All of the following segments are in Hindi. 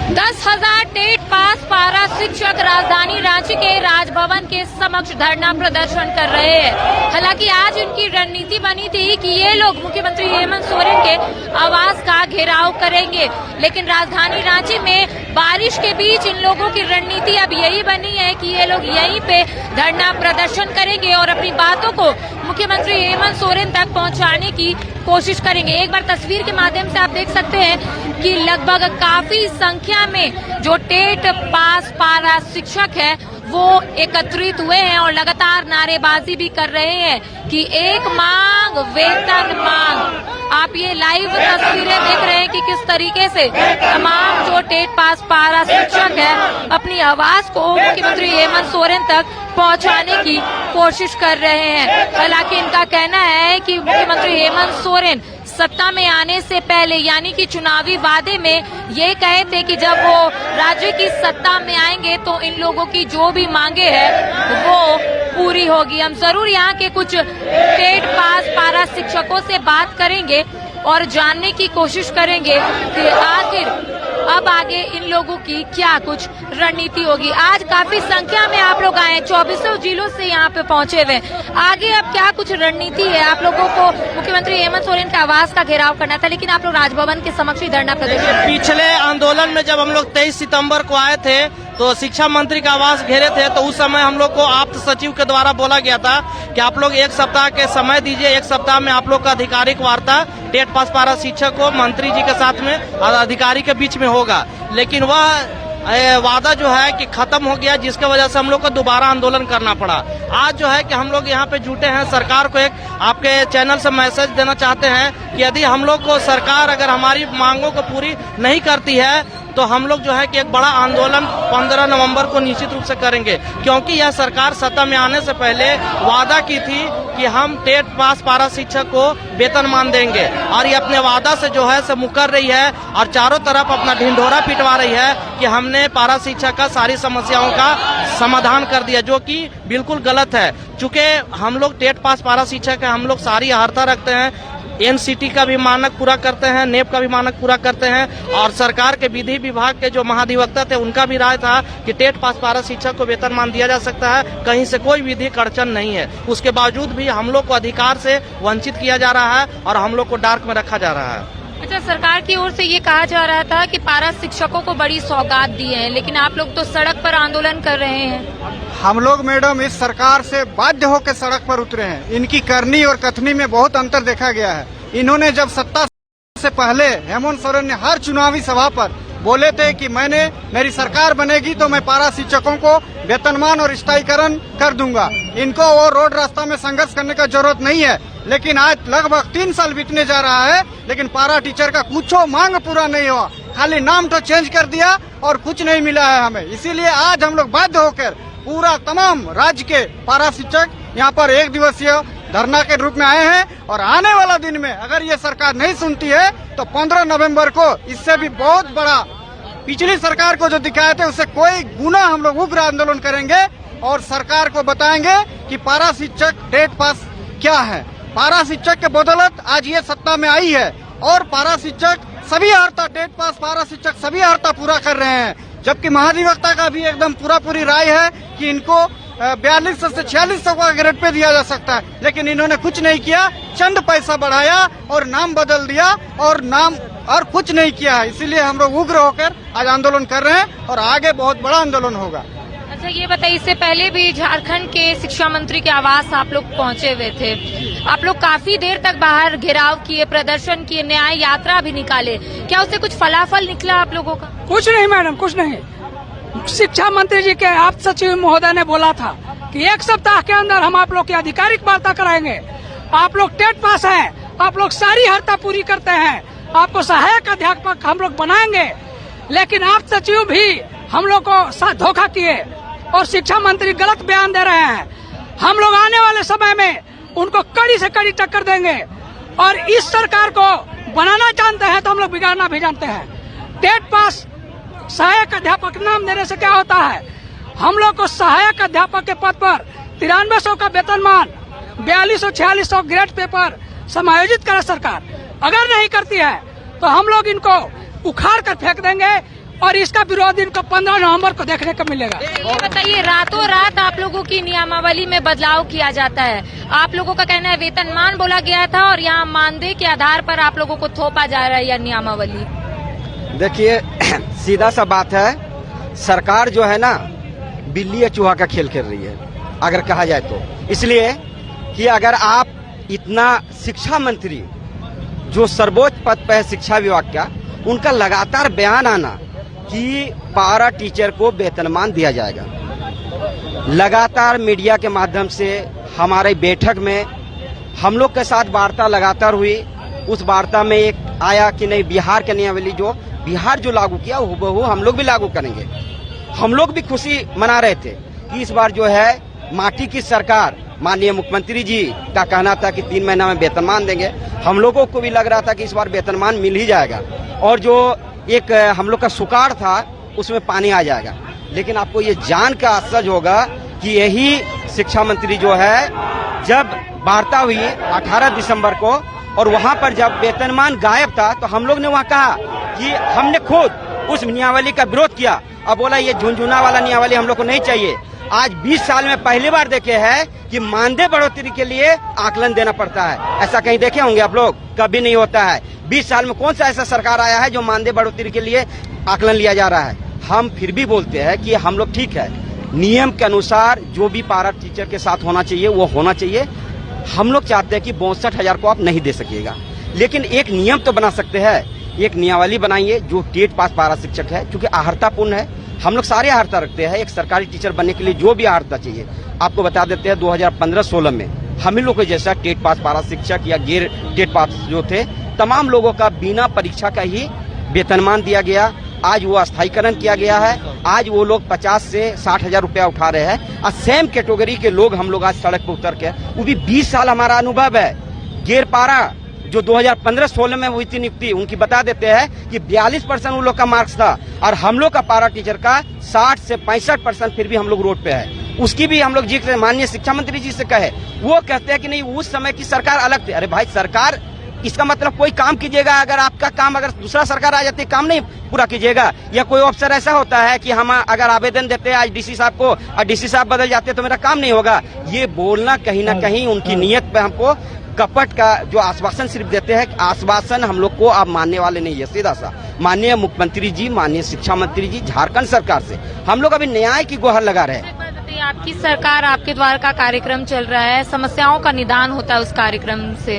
10,000 टेट पास पारा शिक्षक राजधानी रांची के राजभवन के समक्ष धरना प्रदर्शन कर रहे हैं। हालांकि आज उनकी रणनीति बनी थी कि ये लोग मुख्यमंत्री हेमंत सोरेन के आवास का घेराव करेंगे, लेकिन राजधानी रांची में बारिश के बीच इन लोगों की रणनीति अब यही बनी है कि ये लोग यहीं पे धरना प्रदर्शन करेंगे और अपनी बातों को मुख्यमंत्री हेमंत सोरेन तक पहुंचाने की कोशिश करेंगे। एक बार तस्वीर के माध्यम से आप देख सकते हैं कि लगभग काफी संख्या में जो टेट पास पारा शिक्षक है वो एकत्रित हुए हैं और लगातार नारेबाजी भी कर रहे हैं कि एक मांग वेतन मांग। आप ये लाइव तस्वीरें देख रहे हैं कि किस तरीके से तमाम जो टेट पास पारा शिक्षक है अपनी आवाज को मुख्यमंत्री हेमंत सोरेन तक पहुंचाने की कोशिश कर रहे हैं। हालांकि इनका कहना है कि मुख्यमंत्री हेमंत सोरेन सत्ता में आने से पहले यानी कि चुनावी वादे में ये कहे थे कि जब वो राज्य की सत्ता में आएंगे तो इन लोगों की जो भी मांगे हैं वो पूरी होगी। हम जरूर यहाँ के कुछ टेट पास पारा शिक्षकों से बात करेंगे और जानने की कोशिश करेंगे कि आखिर अब आगे इन लोगों की क्या कुछ रणनीति होगी। आज काफी संख्या में आप लोग आए, 2400 जिलों से यहाँ पे पहुंचे हुए। आगे अब क्या कुछ रणनीति है? आप लोगों को मुख्यमंत्री हेमंत सोरेन के आवास का घेराव करना था, लेकिन आप लोग राजभवन के समक्ष ही धरना प्रदर्शन। पिछले आंदोलन में जब हम लोग 23 सितंबर को आए थे तो शिक्षा मंत्री का आवास घेरे थे, तो उस समय हम लोग को आप्त सचिव के द्वारा बोला गया था कि आप लोग एक सप्ताह के समय दीजिए, एक सप्ताह में आप लोग का आधिकारिक वार्ता टेट पास पारा शिक्षक को मंत्री जी के साथ में अधिकारी के बीच में होगा। लेकिन वह वादा जो है कि खत्म हो गया, जिसके वजह से हम लोग को दोबारा आंदोलन करना पड़ा। आज जो है कि हम लोग यहाँ पे जुटे हैं, सरकार को एक आपके चैनल से मैसेज देना चाहते हैं कि यदि हम लोग को सरकार अगर हमारी मांगों को पूरी नहीं करती है तो हम लोग जो है कि एक बड़ा आंदोलन 15 नवंबर को निश्चित रूप से करेंगे, क्योंकि यह सरकार सत्ता में आने से पहले वादा की थी कि हम टेट पास पारा शिक्षक को वेतनमान देंगे और ये अपने वादा से जो है से मुकर रही है और चारों तरफ अपना ढिंढोरा पिटवा रही है कि हमने पारा शिक्षक का सारी समस्याओं का समाधान कर दिया, जो कि बिल्कुल गलत है। चूंकि हम लोग टेट पास पारा शिक्षक है, हम लोग सारी अर्हता रखते हैं, एनसीटी का भी मानक पूरा करते हैं, नेप का भी मानक पूरा करते हैं और सरकार के विधि विभाग के जो महाधिवक्ता थे उनका भी राय था कि टेट पास पारा शिक्षक को वेतनमान दिया जा सकता है, कहीं से कोई विधिक अड़चन नहीं है। उसके बावजूद भी हम लोग को अधिकार से वंचित किया जा रहा है और हम लोग को डार्क में रखा जा रहा है। अच्छा, सरकार की ओर से ये कहा जा रहा था कि पारा शिक्षकों को बड़ी सौगात दी है, लेकिन आप लोग तो सड़क पर आंदोलन कर रहे हैं। हम लोग मैडम इस सरकार से बाध्य होकर सड़क पर उतरे हैं। इनकी करनी और कथनी में बहुत अंतर देखा गया है। इन्होंने जब सत्ता से पहले हेमंत सोरेन ने हर चुनावी सभा पर बोले थे कि मेरी सरकार बनेगी तो मैं पारा शिक्षकों को वेतनमान और स्थायीकरण कर दूंगा, इनको वो रोड रास्ता में संघर्ष करने का जरूरत नहीं है। लेकिन आज लगभग 3 साल बीतने जा रहा है, लेकिन पारा टीचर का कुछ मांग पूरा नहीं हुआ, खाली नाम तो चेंज कर दिया और कुछ नहीं मिला है हमें। इसीलिए आज हम लोग बाध्य होकर पूरा तमाम राज्य के पारा शिक्षक यहाँ पर 1 दिवसीय धरना के रूप में आए हैं और आने वाला दिन में अगर ये सरकार नहीं सुनती है तो 15 नवंबर को इससे भी बहुत बड़ा पिछली सरकार को जो दिखाए थे उससे कोई गुना हम लोग उग्र आंदोलन करेंगे और सरकार को बताएंगे कि पारा शिक्षक टेट पास क्या है। पारा शिक्षक के बदौलत आज ये सत्ता में आई है और पारा शिक्षक सभी अर्हता टेट पास पारा शिक्षक सभी अर्हता पूरा कर रहे हैं, जबकि महाधिवक्ता का भी एकदम पूरी राय है कि इनको 4200 से 4600 का ग्रेड पे दिया जा सकता है। लेकिन इन्होंने कुछ नहीं किया, चंद पैसा बढ़ाया और नाम बदल दिया और कुछ नहीं किया है। इसीलिए हम लोग उग्र होकर आज आंदोलन कर रहे हैं और आगे बहुत बड़ा आंदोलन होगा। अच्छा, ये बताइए, इससे पहले भी झारखंड के शिक्षा मंत्री के आवास आप लोग पहुंचे हुए थे, आप लोग काफी देर तक बाहर घेराव किए, प्रदर्शन किए, न्याय यात्रा भी निकाले, क्या उससे कुछ फलाफल निकला आप लोगों का? कुछ नहीं मैडम, कुछ नहीं। शिक्षा मंत्री जी के आप्त सचिव महोदय ने बोला था कि 1 सप्ताह के अंदर हम आप लोग की आधिकारिक वार्ता कराएंगे। आप लोग टेट पास हैं, आप लोग सारी अर्हता पूरी करते हैं, आपको सहायक अध्यापक हम लोग बनाएंगे। लेकिन आप्त सचिव भी हम लोग को साथ धोखा किए और शिक्षा मंत्री गलत बयान दे रहे हैं। हम लोग आने वाले समय में उनको कड़ी से कड़ी टक्कर देंगे और इस सरकार को बनाना जानते हैं तो हम लोग बिगाड़ना भी जानते हैं। टेट पास सहायक अध्यापक नाम देने से क्या होता है? हम लोग को सहायक अध्यापक के पद पर 9300 का वेतनमान, 4200-4600 ग्रेड पेपर समायोजित करे सरकार। अगर नहीं करती है तो हम लोग इनको उखाड़ कर फेंक देंगे और इसका विरोध इनको 15 नवंबर को देखने को मिलेगा। ये बताइए, रातों रात आप लोगों की नियमावली में बदलाव किया जाता है। आप लोगों का कहना है वेतनमान बोला गया था और यहाँ मानदेय के आधार पर आप लोगों को थोपा जा रहा है यह नियमावली। देखिए सीधा सा बात है, सरकार जो है ना बिल्ली या चूहा का खेल खेल रही है अगर कहा जाए तो। इसलिए कि अगर आप इतना शिक्षा मंत्री जो सर्वोच्च पद पर है शिक्षा विभाग का, उनका लगातार बयान आना कि पारा टीचर को वेतनमान दिया जाएगा, लगातार मीडिया के माध्यम से हमारे बैठक में हम लोग के साथ वार्ता लगातार हुई। उस वार्ता में एक आया कि नहीं, बिहार के नियमावली जो बिहार जो लागू किया वो हम लोग भी लागू करेंगे। हम लोग भी खुशी मना रहे थे कि इस बार जो है माटी की सरकार, माननीय मुख्यमंत्री जी का कहना था कि 3 महीना में वेतनमान देंगे। हम लोगों को भी लग रहा था कि इस बार वेतनमान मिल ही जाएगा और जो एक हम लोग का सुकाड़ था उसमें पानी आ जाएगा। लेकिन आपको ये जान का आश्चर्य होगा कि यही शिक्षा मंत्री जो है, जब वार्ता हुई 18 दिसंबर को और वहां पर जब वेतनमान गायब था तो हम लोग ने वहां कहा कि हमने खुद उस नियमावली का विरोध किया। अब बोला ये झुनझुना वाला नियमावली हम लोग को नहीं चाहिए। आज 20 साल में पहली बार देखे हैं कि मानदेय बढ़ोतरी के लिए आकलन देना पड़ता है। ऐसा कहीं देखे होंगे आप लोग? कभी नहीं होता है। 20 साल में कौन सा ऐसा सरकार आया है जो मानदेय बढ़ोतरी के लिए आकलन लिया जा रहा है? हम फिर भी बोलते हैं कि हम लोग ठीक है, नियम के अनुसार जो भी पारा टीचर के साथ होना चाहिए वो होना चाहिए। हम लोग चाहते हैं कि 62,000 को आप नहीं दे सकिएगा, लेकिन एक नियम तो बना सकते हैं, एक नियमावली बनाइए जो टेट पास पारा शिक्षक है, क्योंकि आहर्तापूर्ण है। हम लोग सारे आहर्ता रखते हैं। एक सरकारी टीचर बनने के लिए जो भी आहर्ता चाहिए, आपको बता देते हैं 2015-16 में हम ही लोग को जैसा टेट पास पारा शिक्षक या गैर टेट पास जो थे, तमाम लोगों का बिना परीक्षा का ही वेतनमान दिया गया। आज वो अस्थायीकरण किया गया है। आज वो लोग 50 से 60,000 रुपया उठा रहे हैं और सेम कैटेगरी के लोग हम लोग आज सड़क पर उतर के, वो भी 20 साल हमारा अनुभव है। गैर पारा जो 2015-16 में हुई थी नियुक्ति, उनकी बता देते हैं कि 42% उन लोग का मार्क्स था और हम लोग का पारा टीचर का 60 से 65%, फिर भी हम लोग रोड पे है। उसकी भी हम लोग जी माननीय शिक्षा मंत्री जी से कहे, वो कहते हैं कि नहीं उस समय की सरकार अलग थी। अरे भाई, सरकार इसका मतलब कोई काम कीजिएगा, अगर आपका काम अगर दूसरा सरकार आ जाती है काम नहीं पूरा कीजिएगा। या कोई अफसर ऐसा होता है कि हम अगर आवेदन देते हैं आज डीसी साहब को और डीसी साहब बदल जाते हैं तो मेरा काम नहीं होगा। ये बोलना कहीं ना कहीं उनकी नीयत पे हमको कपट का जो आश्वासन सिर्फ देते हैं, आश्वासन हम लोग को आप मानने वाले नहीं है। सीधा सा माननीय मुख्यमंत्री जी, माननीय शिक्षा मंत्री जी, झारखंड सरकार से हम लोग अभी न्याय की गुहार लगा रहे हैं। आपकी सरकार, आपके द्वारा का कार्यक्रम चल रहा है, समस्याओं का निदान होता है उस कार्यक्रम से।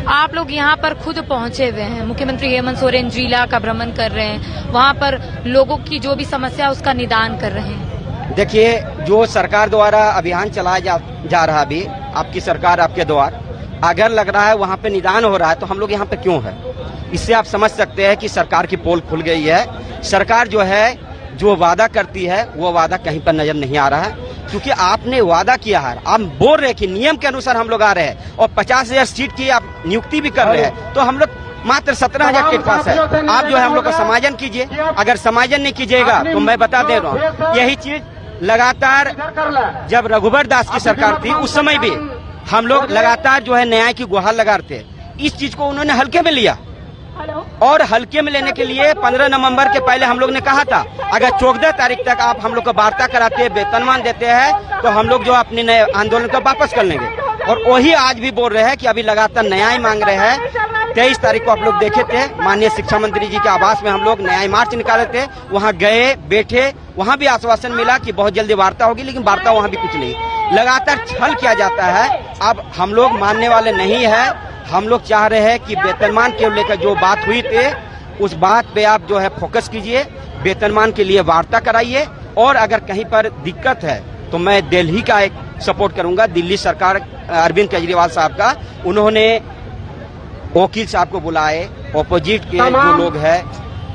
आप लोग यहाँ पर खुद पहुँचे हुए हैं, मुख्यमंत्री हेमंत सोरेन जिला का भ्रमण कर रहे हैं, वहाँ पर लोगों की जो भी समस्या उसका निदान कर रहे हैं। देखिए, जो सरकार द्वारा अभियान चलाया जा रहा अभी, आपकी सरकार आपके द्वार, अगर लग रहा है वहाँ पे निदान हो रहा है तो हम लोग यहाँ पे क्यों है? इससे आप समझ सकते हैं कि सरकार की पोल खुल गई है। सरकार जो है, जो वादा करती है वो वादा कहीं पर नजर नहीं आ रहा है, क्योंकि आपने वादा किया है। आप बोल रहे हैं कि नियम के अनुसार हम लोग आ रहे हैं और 50,000 सीट की आप नियुक्ति भी कर रहे हैं, तो हम लोग मात्र 17,000 टेट पास है। आप जो है हम लोग का समायोजन कीजिए। अगर समायोजन नहीं कीजिएगा तो मैं बता दे रहा हूँ, यही चीज लगातार जब रघुवर दास की सरकार थी उस समय भी हम लोग लगातार जो है न्याय की गुहार लगाते थे। इस चीज को उन्होंने हल्के में लिया और हल्के में लेने के लिए 15 नवंबर के पहले हम लोग ने कहा था अगर 14 तारीख तक आप हम लोग को वार्ता कराते हैं, वेतनमान देते हैं, तो हम लोग जो अपने नए आंदोलन को वापस कर लेंगे। और वही आज भी बोल रहे हैं कि अभी लगातार न्याय मांग रहे हैं। 23 तारीख को आप लोग देखे थे, माननीय शिक्षा मंत्री जी के आवास में हम लोग न्याय मार्च निकाले थे। वहाँ गए, बैठे, वहाँ भी आश्वासन मिला कि बहुत जल्दी वार्ता होगी, लेकिन वार्ता वहाँ भी कुछ नहीं। लगातार छल किया जाता है। अब हम लोग मानने वाले नहीं है। हम लोग चाह रहे हैं कि वेतनमान के लेकर जो बात हुई थी उस बात पे आप जो है फोकस कीजिए, वेतनमान के लिए वार्ता कराइए। और अगर कहीं पर दिक्कत है तो मैं दिल्ली का एक सपोर्ट करूंगा। दिल्ली सरकार अरविंद केजरीवाल साहब का, उन्होंने वकील साहब को बुलाए, ऑपोजिट के जो लोग हैं,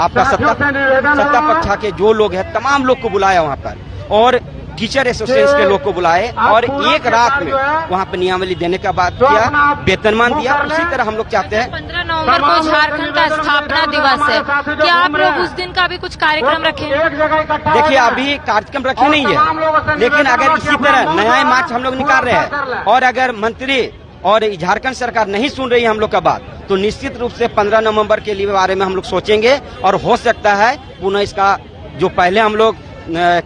आपका सत्ता पक्ष के जो लोग हैं, तमाम लोग को बुलाया वहाँ पर, और टीचर एसोसिएशन के लोग को बुलाए और एक रात में वहाँ पे नियमावली देने का बात किया, वेतनमान दिया। उसी तरह हम लोग चाहते हैं। 15 नवंबर को झारखंड का स्थापना दिवस है, क्या आप लोग उस दिन का भी कुछ कार्यक्रम रखें? देखिए, अभी कार्यक्रम रखे नहीं है, लेकिन अगर इसी तरह न्याय मार्च हम लोग निकाल रहे हैं और अगर मंत्री और झारखंड सरकार नहीं सुन रही है हम लोग का बात, तो निश्चित रूप से 15 नवंबर के लिए बारे में हम लोग सोचेंगे और हो सकता है पुनः इसका जो पहले हम लोग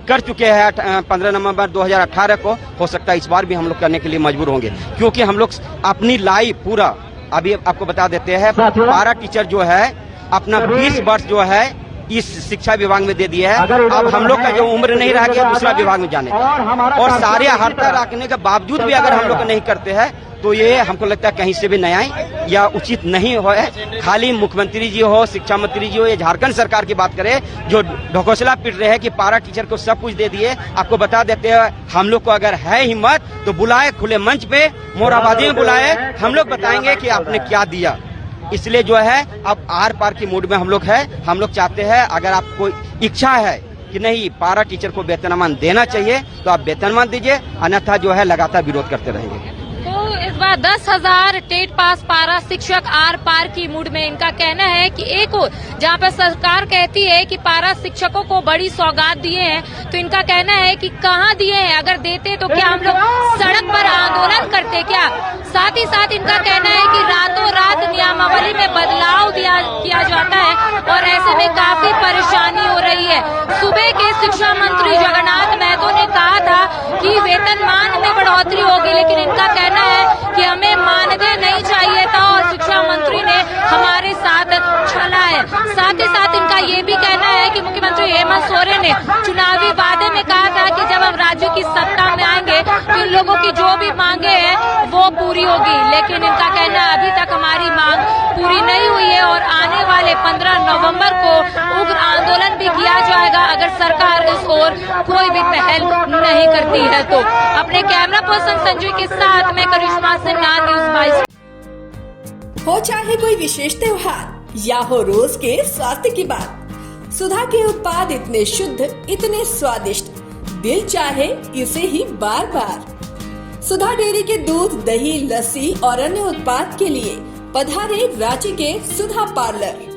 कर चुके हैं 15 नवंबर 2018 को, हो सकता है इस बार भी हम लोग करने के लिए मजबूर होंगे, क्योंकि हम लोग अपनी लाइफ पूरा अभी आपको बता देते हैं, पारा टीचर जो है अपना 20 वर्ष जो है इस शिक्षा विभाग में दे दिया है। अब हम लोग का जो उम्र नहीं रह गया दूसरा विभाग में जाने का, और सारे हड़ता रखने के बावजूद भी अगर हम लोग नहीं करते हैं तो ये हमको लगता है कहीं से भी न्याय या उचित नहीं हो है। खाली मुख्यमंत्री जी हो, शिक्षा मंत्री जी हो या झारखंड सरकार की बात करें जो ढकोसला पीट रहे हैं कि पारा टीचर को सब कुछ दे दिए। आपको बता देते हैं हम लोग को अगर है हिम्मत तो बुलाए खुले मंच पे, मोराबादी में बुलाए, हम लोग बताएंगे कि आपने क्या दिया। इसलिए जो है अब आर पार की मूड में हम लोग है। हम लोग चाहते हैं अगर आपको इच्छा है कि नहीं पारा टीचर को वेतनमान देना चाहिए तो आप वेतनमान दीजिए, अन्यथा जो है लगातार विरोध करते रहेंगे। तो इस बार 10,000 टेट पास पारा शिक्षक आर पार की मूड में। इनका कहना है कि एक और जहाँ पर सरकार कहती है कि पारा शिक्षकों को बड़ी सौगात दिए हैं, तो इनका कहना है कि कहाँ दिए हैं, अगर देते तो क्या हम लोग सड़क पर आंदोलन करते क्या। साथ ही साथ इनका कहना है कि रातों रात नियमावली में बदलाव किया जाता है और ऐसे में काफी परेशानी हो रही है। सुबह के शिक्षा मंत्री जगन्नाथ महतो ने कहा था कि वेतनमान में बढ़ोतरी होगी, लेकिन इनका कहना है कि हमें मानदेय नहीं चाहिए था और शिक्षा मंत्री ने हमारे साथ छला है। साथ ही साथ इनका ये भी कहना है कि मुख्यमंत्री हेमंत सोरेन ने चुनावी वादे में कहा था कि जब हम राज्य की सत्ता में आएंगे तो इन लोगों की जो भी मांगे हैं वो पूरी होगी, लेकिन इनका कहना है अभी तक हमारी मांग पूरी नहीं हुई है और आने वाले 15 नवंबर को उग्र आंदोलन भी किया जाएगा अगर सरकार इस ओर कोई भी पहल नहीं करती है तो। अपने कैमरा पर्सन संजय के साथ मैं करिश्मा सिन्हा, न्यूज़ 22। हो चाहे कोई विशेष त्योहार या हो रोज के स्वास्थ्य की बात, सुधा के उत्पाद इतने शुद्ध, इतने स्वादिष्ट, दिल चाहे इसे ही बार बार। सुधा डेयरी के दूध, दही, लस्सी और अन्य उत्पाद के लिए पधारे रांची के सुधा पार्लर।